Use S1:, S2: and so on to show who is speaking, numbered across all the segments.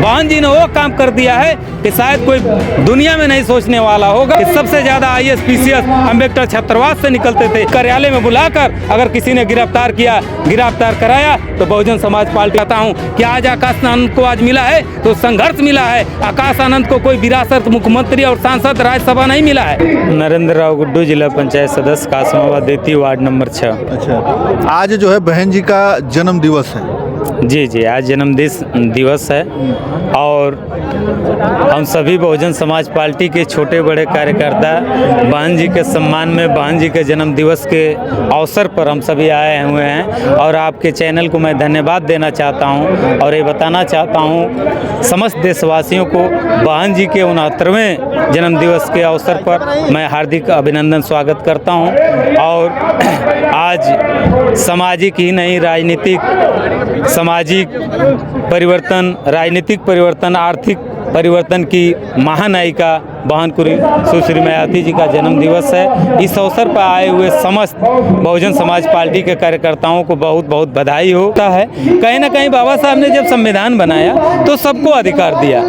S1: बहन जी ने वो काम कर दिया है कि शायद कोई दुनिया में नहीं सोचने वाला होगा। कि सबसे ज्यादा IAS PCS अम्बेडकर छात्रावास से निकलते थे। कार्यालय में बुलाकर अगर किसी ने गिरफ्तार किया, गिरफ्तार कराया तो बहुजन समाज पार्टी कहता हूँ कि आज आकाश आनंद को आज मिला है तो संघर्ष मिला है। आकाश आनंद को कोई विरासत मुख्यमंत्री और सांसद राज्यसभा नहीं मिला है।
S2: नरेंद्र राव गुड्डू, जिला पंचायत सदस्य, कासमाबाद देती, वार्ड नंबर 6।
S3: अच्छा, आज जो है बहन जी का जन्म दिवस है।
S2: जी, आज जन्म दिवस है और हम सभी बहुजन समाज पार्टी के छोटे बड़े कार्यकर्ता बहन जी के सम्मान में, बहन जी के जन्म दिवस के अवसर पर हम सभी आए हुए हैं। और आपके चैनल को मैं धन्यवाद देना चाहता हूं और ये बताना चाहता हूं समस्त देशवासियों को बहन जी के 69वें जन्म दिवस के अवसर पर मैं हार्दिक अभिनंदन स्वागत करता हूं। और आज सामाजिक ही नहीं, राजनीतिक, सामाजिक परिवर्तन, राजनीतिक परिवर्तन, आर्थिक परिवर्तन की महानायिका बहन सुश्री मायावती जी का जन्म दिवस है। इस अवसर पर आए हुए समस्त बहुजन समाज पार्टी के कार्यकर्ताओं को बहुत बहुत बधाई होता है। कहीं ना कहीं बाबा साहब ने जब संविधान बनाया तो सबको अधिकार दिया,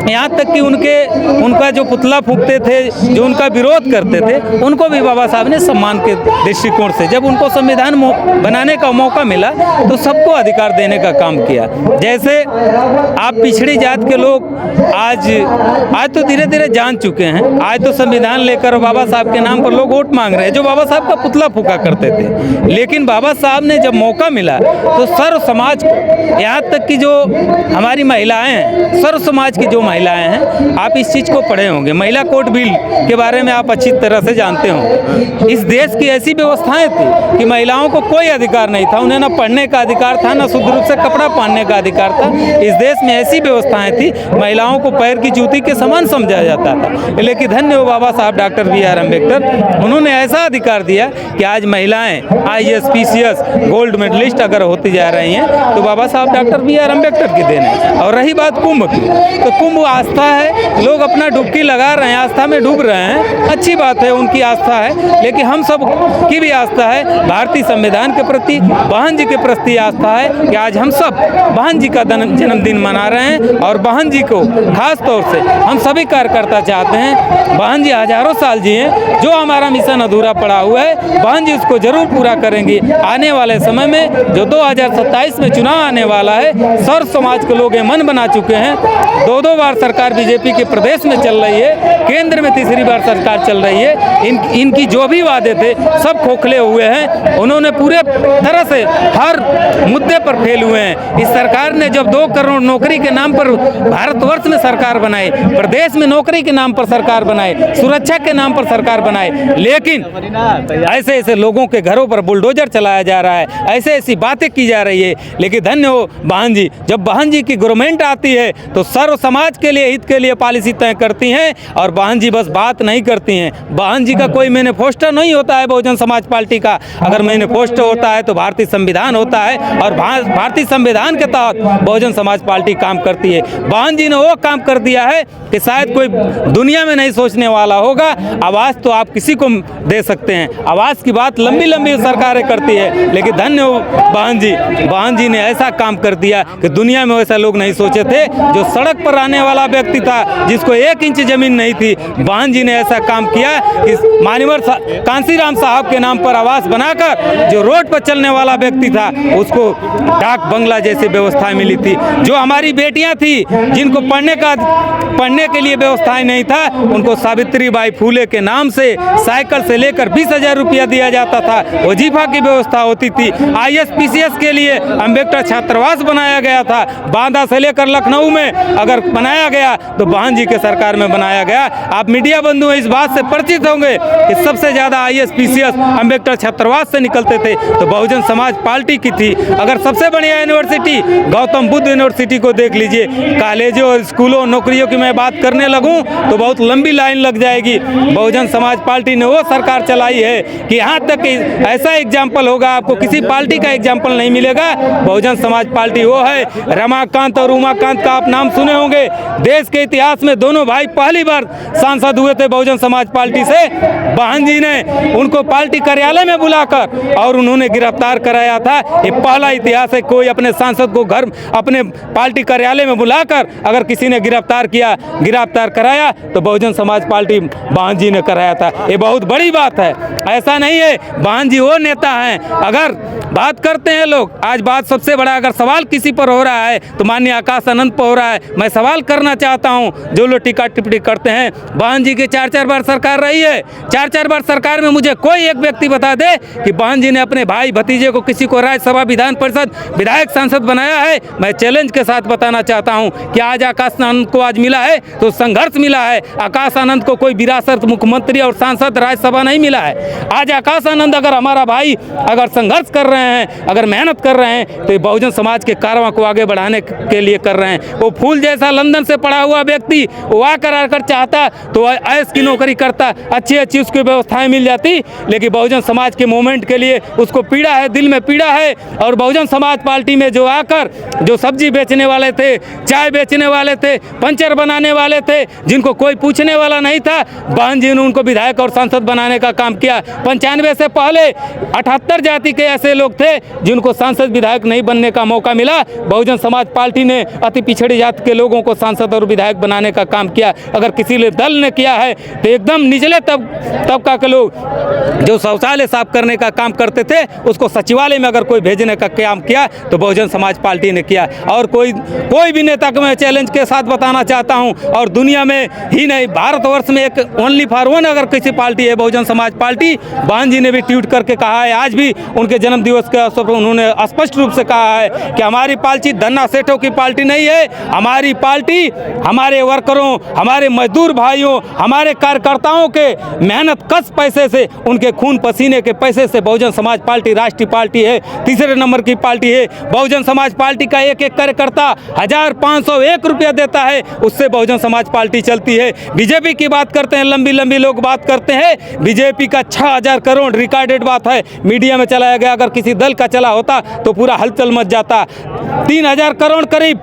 S2: यहाँ तक कि उनका जो पुतला फूंकते थे, जो उनका विरोध करते थे, उनको भी बाबा साहब ने सम्मान के दृष्टिकोण से जब उनको संविधान बनाने का मौका मिला तो सबको अधिकार देने का काम किया। जैसे आप पिछड़ी जात के लोग आज तो धीरे धीरे जान चुके हैं। आज तो संविधान लेकर बाबा साहब के नाम पर लोग वोट मांग रहे हैं, जो बाबा साहब का पुतला फूंका करते थे। लेकिन बाबा साहब ने जब मौका मिला तो सर्व समाज को, यहाँ तक कि जो हमारी महिलाएं हैं, सर्व समाज की जो महिलाएं हैं, आप इस चीज़ को पढ़े होंगे, महिला कोड बिल के बारे में आप अच्छी तरह से जानते होंगे। इस देश की ऐसी व्यवस्थाएं थी कि महिलाओं को कोई अधिकार नहीं था, उन्हें न पढ़ने का अधिकार था, न शुद्ध रूप से कपड़ा पहनने का अधिकार था। इस देश में ऐसी व्यवस्थाएं थी, महिलाओं को पैर की जूती के समान समझा जाता था। लेकिन धन्य हो बाबा साहब डॉक्टर BR अम्बेडकर, उन्होंने ऐसा अधिकार दिया कि आज महिलाएं IAS PCS गोल्ड मेडलिस्ट अगर होती जा रही हैं तो बाबा साहब डॉक्टर BR अम्बेडकर की देन है। और रही बात कुंभ की, तो कुंभ आस्था है, लोग अपना डुबकी लगा रहे हैं, आस्था में डूब रहे हैं, अच्छी बात है, उनकी आस्था है। लेकिन हम सब की भी आस्था है भारतीय संविधान के प्रति, बहन जी के प्रति आस्था है कि आज हम सब बहन जी का जन्मदिन मना रहे हैं। और बहन जी को खास तौर से हम सभी कार्यकर्ता चाहते हैं बहन जी हजारों साल जिए, जो हमारा मिशन अधूरा पड़ा हुआ है बहन जी उसको जरूर पूरा करेंगी। आने वाले समय में जो 2027 में चुनाव आने वाला है, सर्व समाज के लोग ये मन बना चुके हैं। 2 बार सरकार बीजेपी के प्रदेश में चल रही है, केंद्र में तीसरी बार सरकार चल रही है। इनकी जो भी वादे थे सब खोखले हुए हैं, उन्होंने पूरे तरह से हर मुद्दे पर फेल हुए हैं। इस सरकार ने जब 2 करोड़ नौकरी के नाम पर भारतवर्ष में सरकार बनाई, प्रदेश में नौकरी के नाम पर सरकार बनाए, सुरक्षा के नाम पर सरकार बनाए, लेकिन ऐसे ऐसे लोगों के घरों पर बुलडोजर चलाया जा रहा है, ऐसे ऐसी बातें की जा रही है। लेकिन धन्य हो बहन जी, जब बहन जी की गवर्नमेंट आती है तो सर्व समाज के लिए, हित के लिए पॉलिसी तय करती हैं। और बहन जी बस बात नहीं करती हैं, बहन जी का कोई मैनिफेस्टो नहीं होता है बहुजन समाज पार्टी का। अगर मैनिफेस्टो होता है तो भारतीय संविधान होता है, और भारतीय संविधान के तहत बहुजन समाज पार्टी काम करती है। बहन जी ने वो काम कर दिया है कि शायद कोई दुनिया में नहीं सोचने वाला होगा। आवाज़ तो आप किसी को दे सकते हैं, आवाज़ की बात लंबी लंबी सरकारें करती है, लेकिन धन्य हो बहन जी ने ऐसा काम कर दिया कि दुनिया में वैसा लोग नहीं सोचे थे। जो सड़क पर आने वाला व्यक्ति था, जिसको 1 इंच जमीन नहीं थी, बहन जी ने ऐसा काम किया कि मान्यवर कांसीराम साहब के नाम पर आवास बनाकर जो रोड पर चलने वाला व्यक्ति था उसको डाक बंगला जैसी व्यवस्था मिली थी। जो हमारी बेटियां थी जिनको पढ़ने के लिए व्यवस्थाएं नहीं था, उनको सावित्रीबाई फूले के नाम से साइकिल से लेकर 20,000 रुपया दिया जाता था, वजीफा की व्यवस्था होती थी। IAS PCS के लिए अम्बेडकर छात्रावास बनाया गया था, बांदा से लेकर लखनऊ में अगर बनाया गया तो बहन जी के सरकार में बनाया गया। आप मीडिया बंधु इस बात से परिचित होंगे कि सबसे ज़्यादा IAS PCS अम्बेडकर छात्रावास से निकलते थे तो बहुजन समाज पार्टी की थी। अगर सबसे बढ़िया यूनिवर्सिटी गौतम बुद्ध यूनिवर्सिटी को देख लीजिए, कॉलेजों और स्कूलों नौकरियों की मैं बात करने लगूं तो
S1: बहुत लंबी लाइन लग जाएगी। बहुजन समाज पार्टी ने वो सरकार चलाई है कि यहाँ तक कि ऐसा एग्जाम्पल होगा, आपको किसी पार्टी का एग्जाम्पल नहीं मिलेगा। बहुजन समाज पार्टी वो है। रमाकांत और उमाकांत का आप नाम सुने होंगे। देश के इतिहास में दोनों भाई पहली बार सांसद हुए थे बहुजन समाज पार्टी से। बहन जी ने उनको पार्टी कार्यालय में बुलाकर और उन्होंने गिरफ्तार कराया था। ये पहला इतिहास है कोई अपने सांसद को घर अपने पार्टी कार्यालय में बुलाकर अगर किसी ने गिरफ्तार कराया तो बहुजन समाज पार्टी बहन जी ने कराया था। ये बहुत बड़ी बात है। ऐसा नहीं है, बहन जी वो नेता हैं। अगर बात करते हैं लोग, आज बात सबसे बड़ा अगर सवाल किसी पर हो रहा है तो माननीय आकाश आनंद पर हो रहा है। मैं सवाल करना चाहता हूं, जो लोग टीका टिप्पणी करते हैं, बहन जी की 4-4 बार सरकार रही है। 4-4 बार सरकार में मुझे कोई एक व्यक्ति बता दे कि बहन जी ने अपने भाई भतीजे को किसी को राज्यसभा विधान परिषद विधायक सांसद बनाया है। मैं चैलेंज के साथ बताना चाहता हूं कि आज आकाश आनंद को आज मिला है तो संघर्ष मिला है। आकाश आनंद को कोई विरासत मुख्यमंत्री और सांसद राज्यसभा नहीं मिला है। आज आकाश आनंद अगर हमारा भाई अगर संघर्ष कर रहे हैं, अगर मेहनत कर रहे हैं तो ये बहुजन समाज के कारवां को आगे बढ़ाने के लिए कर रहे हैं। वो फूल जैसा लंदन से पढ़ा हुआ व्यक्ति वो आकर चाहता तो ऐश की नौकरी करता, अच्छी उसकी व्यवस्थाएं मिल जाती, लेकिन बहुजन समाज के मूवमेंट के लिए उसको पीड़ा है, दिल में पीड़ा है। और बहुजन समाज पार्टी में जो आकर जो सब्जी बेचने वाले थे, चाय बेचने वाले थे, पंचर बनाने वाले थे, जिनको कोई पूछने वाला नहीं था, बहन जी ने उनको विधायक और सांसद बनाने का काम किया। 95 से पहले 78 जाति के ऐसे लोग थे जिनको सांसद विधायक नहीं बनने का मौका मिला। बहुजन समाज पार्टी ने अति पिछड़ी जाति के लोगों को सांसद और विधायक बनाने का काम किया। अगर किसी दल ने किया है तो एकदम निचले तबका के लोग जो शौचालय साफ करने का काम करते थे उसको सचिवालय में अगर कोई भेजने का काम किया तो बहुजन समाज पार्टी ने किया। और कोई भी नेता को मैं चैलेंज के साथ बताना चाहता हूं, और दुनिया में ही नहीं भारतवर्ष में एक ओनली फॉर वन अगर किसी पार्टी है बहुजन समाज पार्टी। बहन जी ने भी ट्वीट करके कहा है, आज भी उनके जन्म दिवस के अवसर पर उन्होंने स्पष्ट रूप से कहा है कि हमारी पार्टी धन्ना सेठों की पार्टी नहीं है। हमारी पार्टी हमारे वर्करों, हमारे मजदूर भाइयों, हमारे कार्यकर्ताओं के मेहनत कश पैसे से, उनके खून पसीने के पैसे से बहुजन समाज पार्टी राष्ट्रीय पार्टी है, तीसरे नंबर की पार्टी है। बहुजन समाज पार्टी का एक कार्यकर्ता 1501 रुपया देता है, उससे बहुजन समाज पार्टी चलती है। बीजेपी की बात करते हैं, लंबी लोग बात करते हैं, बीजेपी का 6000 करोड़ रिकॉर्डेड बात है, मीडिया में चलाया गया। अगर किसी दल का चला होता तो पूरा हलचल मच जाता। 3000 करोड़ करीब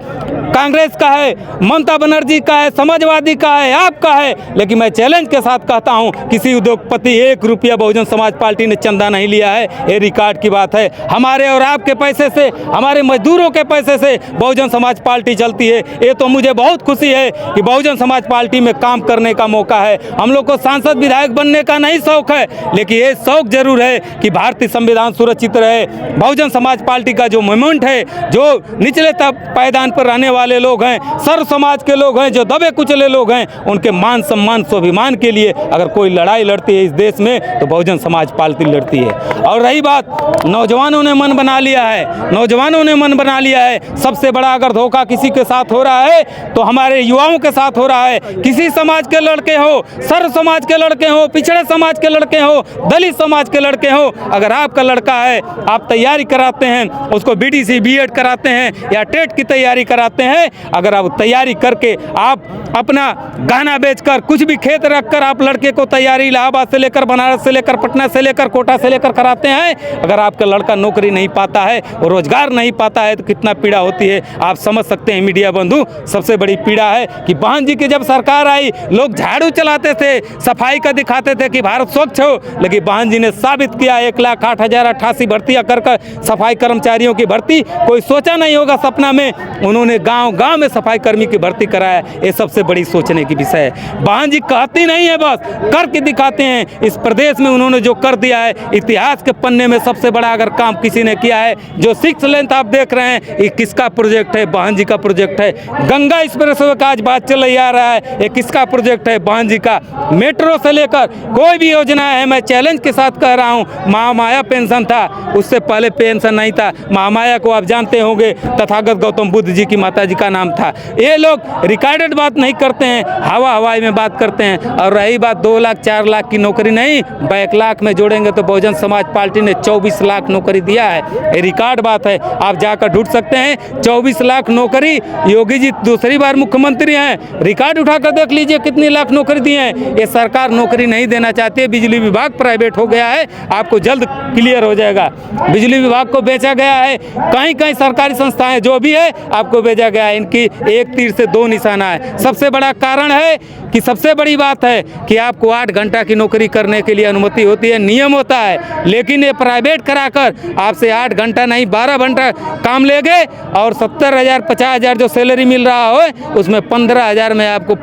S1: कांग्रेस का है, ममता बनर्जी का है, समाजवादी का है, आपका है। लेकिन मैं चैलेंज के साथ कहता हूं, किसी उद्योगपति 1 रुपया बहुजन समाज पार्टी ने चंदा नहीं लिया है। ये रिकॉर्ड की बात है। हमारे और आपके पैसे से, हमारे मजदूरों के पैसे से बहुजन समाज पार्टी चलती है। ये तो मुझे बहुत खुशी है कि बहुजन समाज पार्टी में काम करने का मौका है। हम लोग को सांसद विधायक बनने का नहीं शौक है, लेकिन ये शौक जरूर है कि भारतीय संविधान सुरक्षित रहे। बहुजन समाज पार्टी का जो मूवमेंट है, जो निचले पायदान पर रहने वाले लोग हैं, सर्व समाज के लोग हैं, जो दबे कुचले लोग हैं, उनके मान सम्मान स्वाभिमान के लिए अगर कोई लड़ाई लड़ती है इस देश में तो बहुजन समाज पार्टी लड़ती है। और रही बात, नौजवानों ने मन बना लिया है, नौजवानों ने मन बना लिया है। सबसे बड़ा अगर धोखा किसी के साथ हो रहा है तो हमारे युवाओं के साथ हो रहा है। किसी समाज के लड़के हो, सर्व समाज के लड़के हो, पिछड़े समाज के लड़के हो, दलित समाज के लड़के हो, अगर आपका लड़का है, आप तैयारी कराते हैं, उसको बीडीसी बीएड कराते हैं या टेट की तैयारी कराते हैं, अगर आप तैयारी करके आप अपना गहना बेचकर कुछ भी खेत रखकर आप लड़के को तैयारी इलाहाबाद से लेकर बनारस से लेकर पटना से लेकर कोटा से लेकर कराते हैं, अगर आपका लड़का नौकरी नहीं पाता है और रोजगार नहीं पाता है तो कितना पीड़ा होती है आप समझ सकते हैं। मीडिया बंधु, सबसे बड़ी पीड़ा है कि बहन जी की जब सरकार आई, लोग झाड़ू चलाते थे, सफाई का दिखाते थे कि भारत स्वच्छ हो, लेकिन बहन जी ने साबित किया 1,08,088 भर्तियां कर सफाई कर्मचारियों की भर्ती। कोई सोचा नहीं होगा सपना में, उन्होंने गांव में सफाई कर्मी की भर्ती कराया। ये सबसे बड़ी सोचने की विषय है। बहन जी कहती नहीं है, बस करके दिखाते हैं। इस प्रदेश में उन्होंने जो कर दिया है, इतिहास के पन्ने में सबसे बड़ा अगर काम किसी ने किया है। जो 6 लेन आप देख रहे हैं, ये किसका प्रोजेक्ट है? बहन जी का प्रोजेक्ट है। गंगा एक्सप्रेसवे का आज बात चल आ रहा है, ये किसका प्रोजेक्ट है? बहन जी का। मेट्रो से लेकर कोई भी योजना है, मैं चैलेंज के साथ कह रहा हूँ, महामाया पेंशन था, उससे पहले पेंशन नहीं था। महामाया को आप जानते होंगे, तथागत गौतम बुद्ध जी की माता जी का नाम था। ये लोग रिकॉर्डेड बात नहीं नहीं करते हैं, हवाई में बात करते हैं। और रही बात 2 लाख 4 लाख की नौकरी, नहीं, 1 लाख में जोड़ेंगे तो बहुजन समाज पार्टी ने 24 लाख नौकरी दिया है। ये रिकॉर्ड बात है, आप जाकर ढूंढ सकते हैं। 24 लाख नौकरी, योगी जी दूसरी बार मुख्यमंत्री हैं, रिकॉर्ड उठाकर देख लीजिए कितनी लाख नौकरी दी है। ये सरकार नौकरी नहीं देना चाहती है। बिजली विभाग प्राइवेट हो गया है, आपको जल्द क्लियर हो जाएगा। बिजली विभाग को बेचा गया है, कहीं कहीं सरकारी संस्थाएं जो भी है आपको भेजा गया है। इनकी एक तीर से 2 निशाना है। सबसे बड़ा कारण है कि सबसे बड़ी बात है कि आपको 8 घंटा की नौकरी करने के लिए अनुमति होती है, नियम होता है, लेकिन ये प्राइवेट कराकर आपसे 8 घंटा नहीं 12 घंटा काम लेंगे और 70,000 50,000 जो सैलरी मिल रहा हो उसमें 15,000 में आपको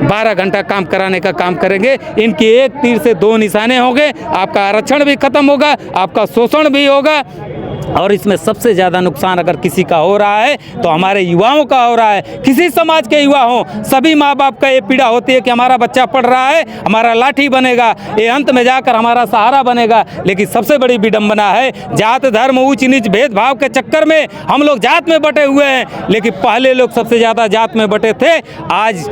S1: 12 घंटा काम कराने का काम करेंगे। इनकी एक तीर से 2 निशाने होंगे, आपका आरक्षण भी खत्म होगा, आपका शोषण भी होगा। और इसमें सबसे ज़्यादा नुकसान अगर किसी का हो रहा है तो हमारे युवाओं का हो रहा है। किसी समाज के युवा हों, सभी माँ बाप का ये पीड़ा होती है कि हमारा बच्चा पढ़ रहा है, हमारा लाठी बनेगा, ये अंत में जाकर हमारा सहारा बनेगा। लेकिन सबसे बड़ी विडंबना है, जात धर्म ऊंच नीच भेदभाव के चक्कर में हम लोग जात में बटे हुए हैं। लेकिन पहले लोग सबसे ज़्यादा जात में बटे थे। आज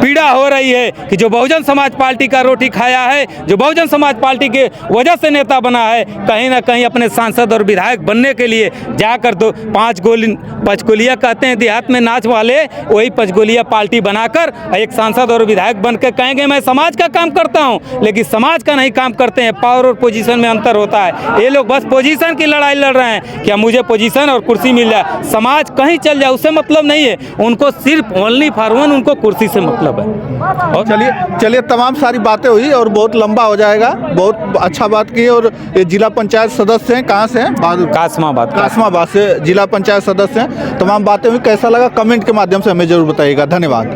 S1: पीड़ा हो रही है कि जो बहुजन समाज पार्टी का रोटी खाया है, जो बहुजन समाज पार्टी के वजह से नेता बना है, कहीं ना कहीं अपने सांसद और विधायक बनने के लिए जाकर 5 गोलियां कहते हैं देहात में नाच वाले, वही 5 गोलियां पार्टी बनाकर एक सांसद और विधायक बनकर कहेंगे मैं समाज का काम करता हूं, लेकिन समाज का नहीं काम करते हैं। पावर और पोजीशन में अंतर होता है। ये लोग बस पोजीशन की लड़ाई लड़ रहे हैं, क्या मुझे पोजीशन और कुर्सी मिल जाए, समाज कहीं चल जाए उससे मतलब नहीं है उनको, सिर्फ ओनली फॉर वन उनको कुर्सी से मतलब है।
S3: और चलिए तमाम सारी बातें हुई और बहुत लंबा हो जाएगा। बहुत अच्छा बात की। और ये जिला पंचायत सदस्य हैं, कहाँ से हैं? कासमाबाद से जिला पंचायत सदस्य हैं। तमाम बातें हुई, कैसा लगा कमेंट के माध्यम से हमें जरूर बताइएगा। धन्यवाद।